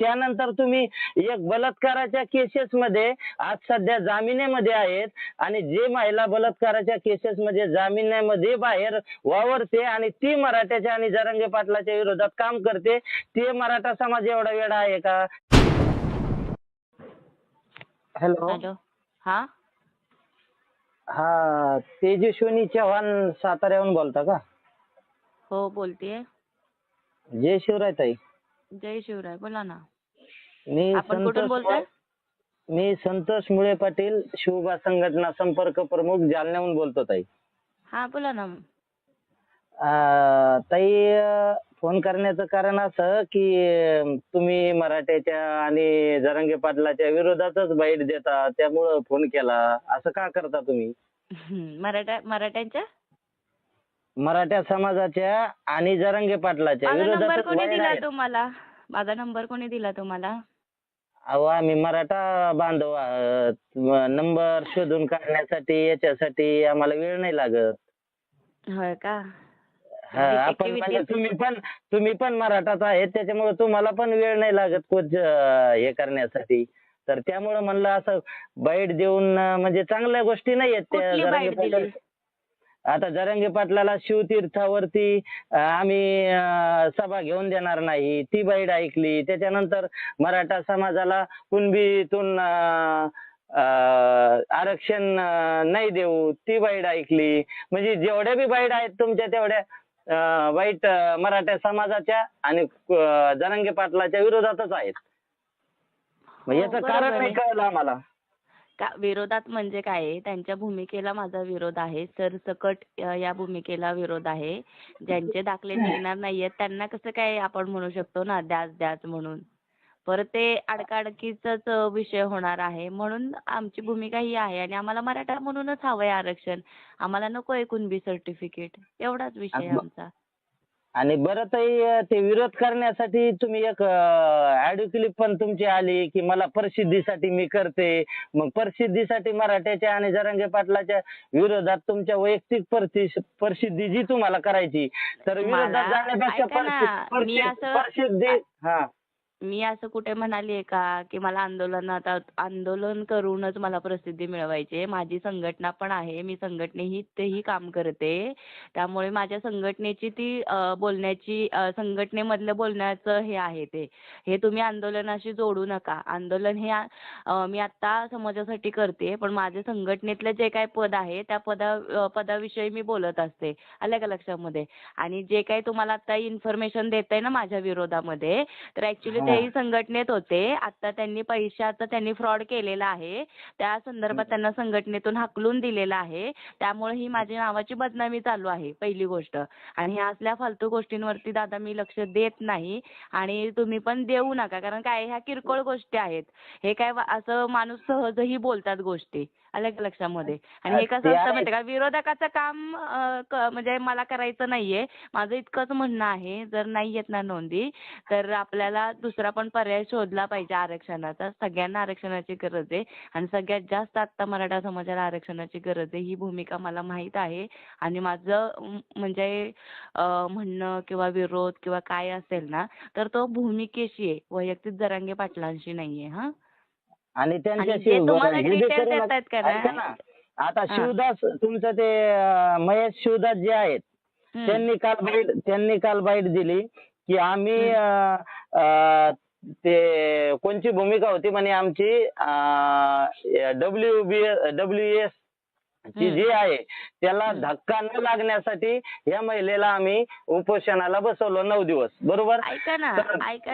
त्यानंतर तुम्ही एक बलात्काराच्या केसेसमध्ये आज सध्या जामिनेमध्ये आहेत आणि जे महिला बलात्काराच्या केसेसमध्ये जामिनामध्ये बाहेर वावरते आणि ती मराठ्याच्या आणि जरांगे पाटलाच्या विरोधात काम करते, ते मराठा समाज एवढा वेडा आहे का? हॅलो. हॅलो. हा हा, तेजस्विनी चव्हाण साताऱ्याहून बोलता का? हो बोलतेय. जय शिवराय ताई. जय शिवराय. बोला ना. मी आपण कुठून बोलताय? मी संतोष मुळे पाटील, शिवबा संघटना संपर्क प्रमुख, जालन्याहून बोलतो ताई. हा बोला ना. ताई, फोन करण्याचं कारण असं की तुम्ही मराठ्याच्या आणि जरांगे पाटलाच्या विरोधातच बाईट देता, त्यामुळं फोन केला. असं का करता तुम्ही? मराठ्यांच्या मराठा समाजाच्या आणि जरांगे पाटलाच्या माझा नंबर विरोधातच कोणी बाईट दिला आहे. तुम्हाला? माझा नंबर कोणी दिला तुम्हाला? अहो, आम्ही मराठा बांधव आहोत. नंबर शोधून काढण्यासाठी याच्यासाठी आम्हाला वेळ नाही लागत. होय का? हा, आपण म्हणजे तुम्ही पण मराठाच आहेत, त्याच्यामुळे तुम्हाला पण वेळ नाही लागत कोच हे करण्यासाठी. तर त्यामुळे म्हणलं असं बाईट देऊन म्हणजे चांगल्या गोष्टी नाही आहेत त्या कुठली जरांगे बाईट दिली? आता जरांगे पाटलाला शिवतीर्थावरती आम्ही सभा घेऊन देणार नाही, ती बाईट ऐकली. त्याच्यानंतर मराठा समाजाला कुणबीतून आरक्षण नाही देऊ, ती बाईट ऐकली. म्हणजे जेवढ्या बी बाईट आहेत तुमच्या तेवढ्या वाईट मराठा समाजाच्या आणि जरांगे पाटलाच्या विरोधातच आहेत. मग हो, याचं बरोबर कारण नाही आहे. कळलं आम्हाला. का विरोधात म्हणजे काय आहे? त्यांच्या भूमिकेला माझा विरोध आहे. सरसकट या भूमिकेला विरोध आहे. ज्यांचे दाखले निघणार नाहीयेत त्यांना कसं काय आपण म्हणू शकतो ना द्याच म्हणून. परत ते अडकाडकीचाच विषय होणार आहे. म्हणून आमची भूमिका ही आहे आणि आम्हाला मराठा म्हणूनच हवंय आरक्षण. आम्हाला नकोय कुणबी सर्टिफिकेट. एवढाच विषय आहे आमचा. आणि बरं ताई, ते विरोध करण्यासाठी तुम्ही एक ऑडिओ क्लिप पण तुमची आली की मला प्रसिद्धीसाठी मी करते. मग प्रसिद्धीसाठी मराठ्याच्या आणि जरांगे पाटलाच्या विरोधात तुमच्या वैयक्तिक प्रसिद्धी जी तुम्हाला करायची, तर विरोधात ऐका ना, जाण्यापेक्षा प्रसिद्धी. हा, मी असं कुठे म्हणालीये का की मला आंदोलन करूनच मला प्रसिद्धी मिळवायची आहे. माझी संघटना पण आहे. मी संघटनेही काम करते. त्यामुळे माझ्या संघटनेची ती संघटनेमधलं बोलण्याचं हे आहे ते. हे तुम्ही आंदोलनाशी जोडू नका. आंदोलन हे मी आता समाजासाठी करते. पण माझ्या संघटनेतलं जे काही पद आहे त्या पदाविषयी मी बोलत असते. आलं का लक्षामध्ये? आणि जे काही तुम्हाला आता इन्फॉर्मेशन देताय ना माझ्या विरोधामध्ये, तर ऍक्च्युली तेही संघटनेत होते. आता त्यांनी फ्रॉड केलेला आहे. त्या संदर्भात त्यांना संघटनेतून हाकलून दिलेलं आहे. त्यामुळे ही माझ्या नावाची बदनामी चालू आहे पहिली गोष्ट. आणि ह्या असल्या फालतू गोष्टींवरती दादा मी लक्ष देत नाही आणि तुम्ही पण देऊ नका. कारण काय ह्या किरकोळ गोष्टी आहेत. हे काय असं माणूस सहजही बोलतात गोष्टी. आलं का लक्षामध्ये? आणि हे कसं असतं माहिती का, विरोधकाचं काम म्हणजे मला करायचं नाहीये. माझं इतकंच म्हणणं आहे, जर नाही येत ना नोंदी तर आपल्याला दुसरा पण पर्याय शोधला पाहिजे आरक्षणाचा. सगळ्यांना आरक्षणाची गरज आहे आणि सगळ्यात जास्त आता मराठा समाजाला आरक्षणाची गरज आहे. ही भूमिका मला माहित आहे आणि माझं म्हणजे म्हणणं किंवा विरोध किंवा काय असेल ना तर तो भूमिकेशी आहे, वैयक्तिक जरांगे पाटलांशी नाहीये. हा, आणि आणि त्यांच्याशी जे तुम्हाला डिटेल्स येतात का ऐका ना, आता हा. शिवदास तुमचं ते महेश शिवदास जे आहेत, त्यांनी काल बाईट दिली की आम्ही ते कोणची भूमिका होती म्हणे आमची, WS ची जी आहे त्याला धक्का न लागण्यासाठी या महिलेला आम्ही उपोषणाला बसवलं 9 दिवस, बरोबर? ऐका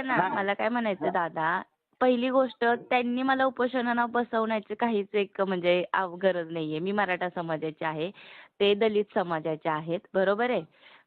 ना, मला काय म्हणायचं दादा, पहिली गोष्ट त्यांनी मला उपोषणाला बसवण्याची काहीच एक म्हणजे गरज नाहीये. मी मराठा समाजाचे आहे, ते दलित समाजाचे आहेत, बरोबर आहे.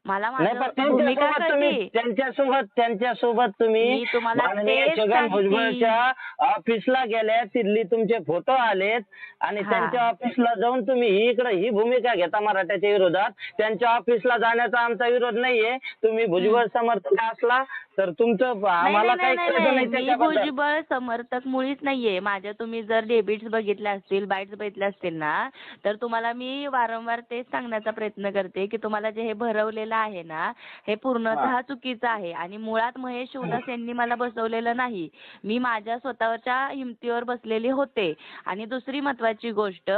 मला माझं भूमिका कळते. त्यांच्यासोबत तुम्ही मी तुम्हाला माननीय तेच छगन सांगते. भुजबळच्या ऑफिसला गेल्या, तिथली तुमचे फोटो आलेत आणि त्यांच्या ऑफिसला जाऊन तुम्ही ही भूमिका घेता मराठ्याच्या विरोधात. त्यांच्या ऑफिसला जाण्याचा आमचा विरोध नाहीये. तुम्ही भुजबळ समर्थक असला तर तुमचं आम्हाला काही कळत नाही मी त्याच्याबद्दल. भुजबळ समर्थक मुळीच नाहीये. माझ्या तुम्ही जर डेबिट्स बघितल्या असतील, बाईट्स बघितल्या असतील ना, तर तुम्हाला मी वारंवार तेच सांगण्याचा प्रयत्न करते की तुम्हाला जे हे भरवलेलं केलेलं आहे ना हे पूर्णतः चुकीचं आहे आणि मुळात महेश शिवदास यांनी मला बसवलेलं नाही. मी माझ्या स्वतःच्या हिमतीवर बसलेले होते आणि दुसरी महत्त्वाची गोष्ट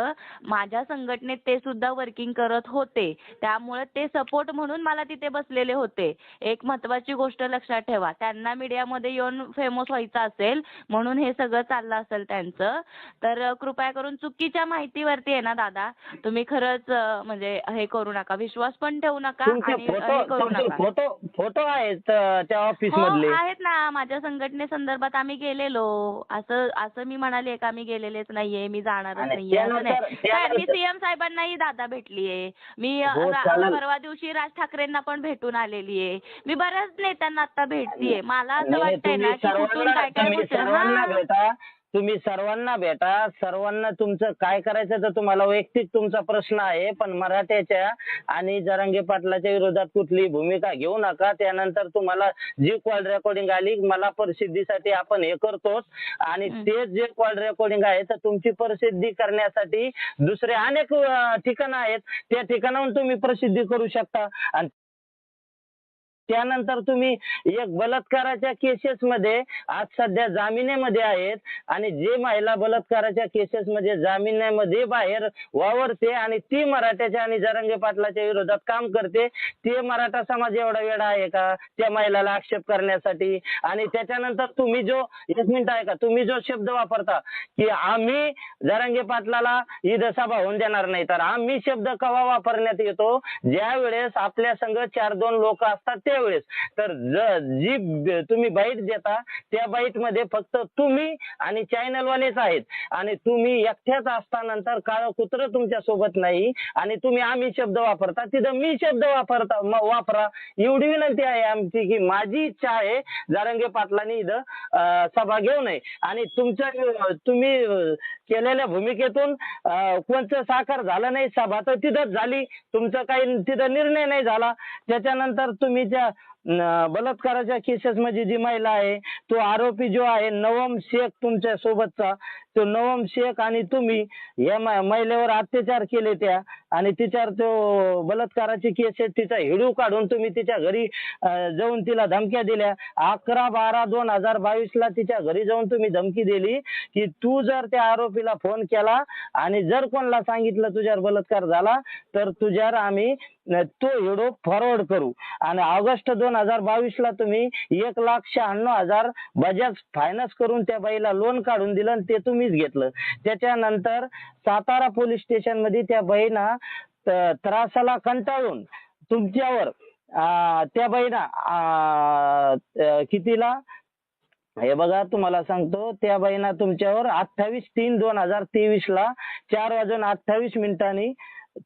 माझ्या संघटनेत ते सुद्धा वर्किंग करत होते. त्यामुळे ते सपोर्ट म्हणून मला तिथे बसलेले होते. एक महत्त्वाची गोष्ट लक्षात ठेवा. त्यांना मीडियामध्ये येऊन फेमस व्हायचं असेल म्हणून हे सगळं चाललं असेल त्यांचं. तर कृपया करून चुकीच्या माहितीवरती आहे ना दादा तुम्ही खरंच म्हणजे हे करू नका. विश्वास पण ठेवू नका तुमचे आणि हे करू नका. फोटो आहेत त्या ऑफिस हो मधले. आहेत ना. माझ्या संघटनेसंदर्भात आम्ही गेलेलो. असं मी म्हणाले का मी गेलेलेच नाहीये, मी जाणारच आणि नाहीये असं नाही. मी त्यानंतर सीएम साहेबांनाही दादा भेटलीये. मी हो, चालेल. परवा दिवशी राज ठाकरेंना पण भेटून आलेली आहे. मी बऱ्याच नेत्यांना आता भेटतीये. मला असं नाही, वाटतंय ना की कुठून काय काय तुम्ही गोष्टी सर्वांना हा. भेटा. तुम्ही सर्वांना भेटा. सर्वांना तुमचं काय करायचं तर तुम्हाला वैयक्तिक तुमचा प्रश्न आहे, पण मराठ्याच्या आणि जरांगे पाटलाच्या विरोधात कुठली भूमिका घेऊ नका. त्यानंतर तुम्हाला जी कॉल रेकॉर्डिंग आली मला प्रसिद्धीसाठी आपण हे करतोच आणि ते जे कॉल रेकॉर्डिंग आहे तर तुमची प्रसिद्धी करण्यासाठी दुसरे अनेक ठिकाणं आहेत. त्या ठिकाणाहून तुम्ही प्रसिद्धी करू शकता. आणि त्यानंतर तुम्ही एक बलात्काराच्या केसेस मध्ये आज सध्या जामिनेमध्ये आहेत आणि जे महिला बलात्काराच्या केसेस मध्ये जामिनामध्ये बाहेर वावरते आणि ती मराठ्याच्या आणि जरांगे पाटलाच्या विरोधात काम करते, ते मराठा समाज एवढा वेडा आहे का त्या महिलाला आक्षेप करण्यासाठी? आणि त्याच्यानंतर तुम्ही जो एक मिनिट आहे का तुम्ही जो शब्द वापरता की आम्ही जरांगे पाटलाला इथं सभा होऊन देणार नाही, तर आम्ही शब्द केव्हा वापरण्यात येतो ज्या वेळेस आपल्या संघ 4-2 लोक असतात त्यावेळेस. तर जी तुम्ही बाईट देता त्या बाईट मध्ये फक्त तुम्ही आणि चॅनलवालेच आहेत आणि तुम्ही एकट्याच असतानंतर काळं कुत्र तुमच्या सोबत नाही आणि तुम्ही आम्ही शब्द वापरता तिथं मी शब्द वापरा. एवढी विनंती आहे आमची की माझी इच्छा आहे जरांगे पाटलांनी इथं सभा घेऊ नये आणि तुम्ही केलेल्या भूमिकेतून कोणतं साकार झालं नाही. सभा तर तिथंच झाली. तुमचा काही तिथं निर्णय नाही झाला. त्याच्यानंतर तुम्ही त्या बलात्काराच्या केसेस मध्ये जी महिला आहे तो आरोपी जो आहे नवम शेख तुमच्या सोबतचा, तो नवम शेख आणि तुम्ही या महिलेवर अत्याचार केले त्या आणि तिच्यावर तो बलात्काराची केस आहे तिचा हिडू काढून तुम्ही तिच्या घरी जाऊन तिला धमक्या दिल्या. 11/12/2022 ला तिच्या घरी जाऊन तुम्ही धमकी दिली की तू जर त्या आरोपीला फोन केला आणि जर कोणाला सांगितलं तुझ्यावर बलात्कार झाला तर तुझ्यावर आम्ही तो व्हिडिओ फॉरवर्ड करू. आणि ऑगस्ट 2022 ला तुम्ही 1,96,000 बजाज फायनान्स करून त्या बाईला लोन काढून दिलं आणि ते तुम्हीच घेतलं. त्याच्यानंतर सातारा पोलीस स्टेशन मध्ये त्या बाईना त्रासाला कंटाळून तुमच्यावर त्या बाईना कितीला हे बघा तुम्हाला सांगतो त्या बाईना तुमच्यावर 28/3/2023 ला 4:28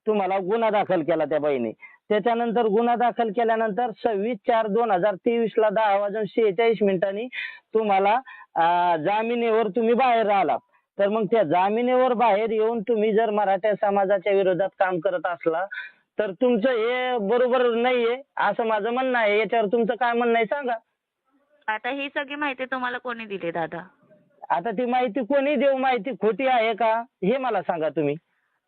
तुम्हाला गुन्हा दाखल केला त्या बाईने. त्याच्यानंतर गुन्हा दाखल केल्यानंतर 26/4/2023 ला 10:46 तुम्हाला जामिनीवर तुम्ही बाहेर आलात. तर मग त्या जामिनीवर बाहेर येऊन तुम्ही जर मराठा समाजाच्या विरोधात काम करत असला तर तुमचं हे बरोबर नाहीये असं माझं म्हणणं आहे. याच्यावर तुमचं काय म्हणणं आहे सांगा. आता ही सगळी माहिती तुम्हाला कोणी दिली दादा? आता ती माहिती कोणी देऊ, माहिती खोटी आहे का हे मला सांगा तुम्ही.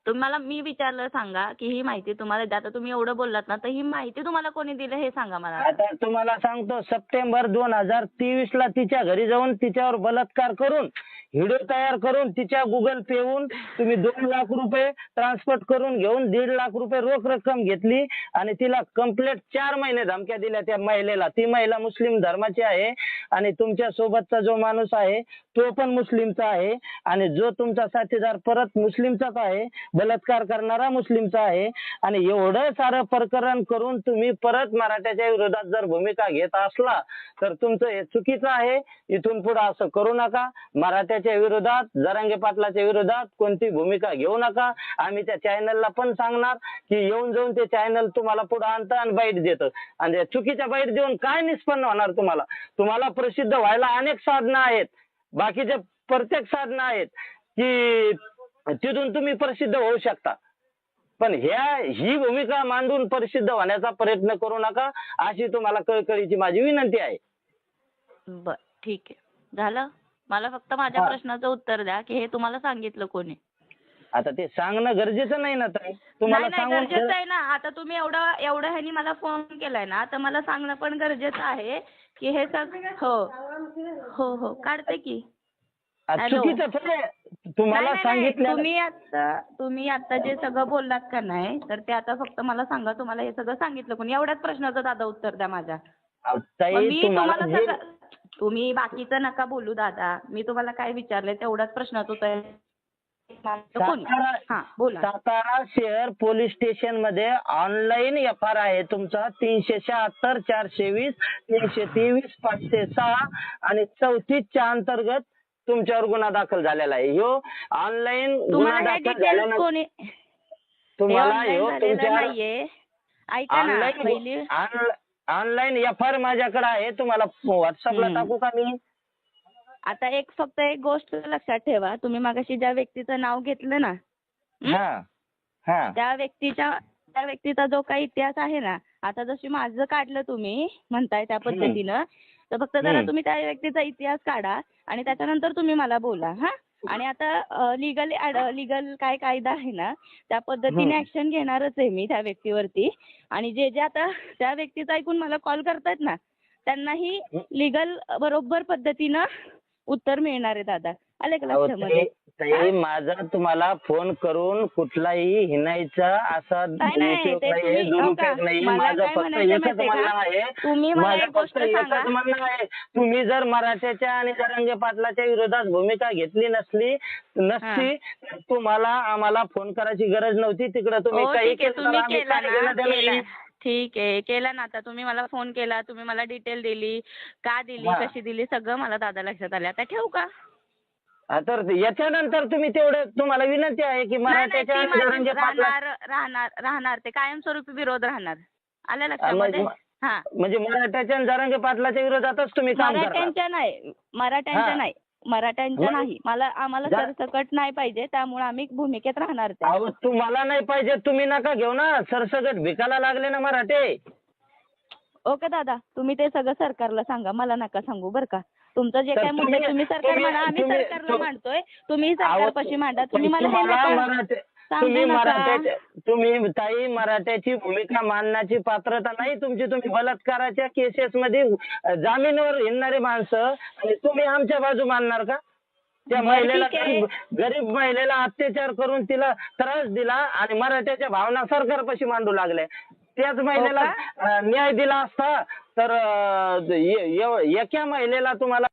तुम्हाला मी विचारलं सांगा की ही माहिती तुम्हाला आता तुम्ही एवढं बोललात ना तर ही माहिती तुम्हाला कोणी दिली हे सांगा मला. आता तुम्हाला सांगतो सप्टेंबर 2023 ला तिच्या घरी जाऊन तिच्यावर बलात्कार करून व्हिडिओ तयार करून तिच्या गुगल पेहून तुम्ही 2 लाख रुपये ट्रान्सफर करून घेऊन 1.5 लाख रुपये रोख रक्कम घेतली आणि तिला कंप्लीट 4 महिने धमक्या दिल्या त्या महिलेला. ती महिला मुस्लिम धर्माची आहे आणि तुमच्या सोबतचा जो माणूस आहे तो पण मुस्लिमचा आहे आणि जो तुमचा साथीदार परत मुस्लिमचाच आहे, बलात्कार करणारा मुस्लिमचा आहे. आणि एवढं सारं प्रकरण करून तुम्ही परत मराठ्याच्या विरोधात जर भूमिका घेत असला तर तुमचं हे चुकीचं आहे. इथून पुढे असं करू नका. मराठ्याच्या विरोधात जरांगे पाटलाच्या विरोधात कोणती भूमिका घेऊ नका. आम्ही त्या चॅनलला पण सांगणार की येऊन जाऊन ते चॅनल तुम्हाला पुढे आणतं आणि बाईट देतं आणि चुकीच्या बाईट देऊन काय निष्पन्न होणार तुम्हाला प्रसिद्ध व्हायला अनेक साधनं आहेत, बाकीचे प्रत्येक साधनं आहेत की तिथून तुम्ही प्रसिद्ध होऊ शकता. पण ही भूमिका मांडून प्रसिद्ध होण्याचा प्रयत्न करू नका अशी तुम्हाला कळकळीची माझी विनंती आहे. बर ठीक आहे झालं. मला फक्त माझ्या प्रश्नाचं उत्तर द्या की हे तुम्हाला सांगितलं कोणी? आता ते सांगणं गरजेचं नाही ना ताई, तुम्हाला नाही सांगून गरजेचं आहे ना. आता तुम्ही एवढं ह्यानी मला फोन केलाय ना, तर मला सांगणं पण गरजेचं आहे की हे हो हो काढते की. हॅलो. चुकीचं थोडं आहे. तुम्हाला नाही सांगितलं तुम्ही आता जे सगळं बोललात का नाही, तर ते आता फक्त मला सांगा तुम्हाला हे सगळं सांगितलं कोणी? एवढ्याच प्रश्नाचं दादा उत्तर द्या माझ्या. मग ताई मी तुम्हाला तुम्हाला जे सगळं तुम्ही बाकीचं नका बोलू दादा. मी तुम्हाला काय विचारलंय तेवढ्याच प्रश्नाचं उत्तर कोणी? हा बोला. सातारा शहर पोलीस स्टेशन मध्ये ऑनलाईन FR आहे तुमचा 376 420 323 506 आणि 34च्या अंतर्गत तुमच्यावर गुन्हा दाखल झालेला आहे. ह्यो ऑनलाईन गुन्हा तुम्हाला हे दाखल डिटेल्स झाल्यानंतर कोणी तुम्हाला online ह्यो झालेलं तुमच्या नाहीये. ऐका ना पहिली ऑनलाईन FR माझ्याकडे आहे. तुम्हाला व्हॉट्सअपला टाकू का मी? आता फक्त एक गोष्ट लक्षात ठेवा. तुम्ही मगाशी ज्या व्यक्तीचं नाव घेतलं ना, त्या व्यक्तीचा जो काही इतिहास आहे ना, आता जशी माझं काढलं तुम्ही म्हणताय त्या पद्धतीनं, तर फक्त जरा तुम्ही त्या व्यक्तीचा इतिहास काढा आणि त्याच्यानंतर तुम्ही मला बोला. हा. आणि आता लिगल काय कायदा आहे ना, त्या पद्धतीने ऍक्शन घेणारच आहे मी त्या व्यक्तीवरती. आणि जे आता त्या व्यक्तीचं ऐकून मला कॉल करतायत ना, त्यांनाही लिगल बरोबर पद्धतीनं उत्तर मिळणार आहे दादा. आले का लक्षामध्ये? ताई माझा तुम्हाला फोन करून कुठलाही हिणायचा असा उपयोग नाहीये, दुरुपयोग नाहीये. माझं फक्त एकच म्हणणं आहे, तुम्ही जर मराठ्याच्या आणि जरांगे पाटलाच्या विरोधात भूमिका घेतली नसती तर तुम्हाला आम्हाला फोन करायची गरज नव्हती. तिकडे तुम्ही काही केलं. ठीक आहे केला ना. आता तुम्ही मला फोन केला, तुम्ही मला डिटेल दिली, का दिली, कशी दिली, सगळं मला दादा लक्षात आलं. आता ठेवू का? तर याच्यानंतर तुम्हाला विनंती आहे की मराठ्याच्या आणि जरांगे राहणार ते कायमस्वरूपी विरोध राहणार. आलं लक्षामध्ये? हा. म्हणजे मराठ्याच्या आणि जरांगे पाटलाच्या विरोधातच तुम्ही काम करणार? मराठ्यांच्या नाही. आम्हाला सरसकट नाही पाहिजे, त्यामुळे आम्ही भूमिकेत राहणार. तुम्हाला नाही पाहिजे तुम्ही नका घेऊ ना. सरसकट भिकायला लागले ना मराठे. ओके दादा, तुम्ही ते सगळं सरकारला सांगा, मला नका सांगू बरं का. तुमचं जे काय मुद्दे तुम्ही सरकार म्हणा, आम्ही सरकारला मांडतोय, तुम्ही सरकारपाशी मांडा. तुम्ही मला तुम्ही ताई मराठ्याची भूमिका मांडण्याची पात्रता नाही तुमची. तुम्ही बलात्काराच्या केसेस मध्ये जामीनवर हिंडणारी माणसं आणि तुम्ही आमच्या बाजू मानणार का? त्या महिलेला, गरीब महिलेला अत्याचार करून तिला त्रास दिला आणि मराठ्याच्या भावना सरकारपाशी मांडू लागल्या. त्याच महिलेला न्याय दिला असता तर एका महिलेला तुम्हाला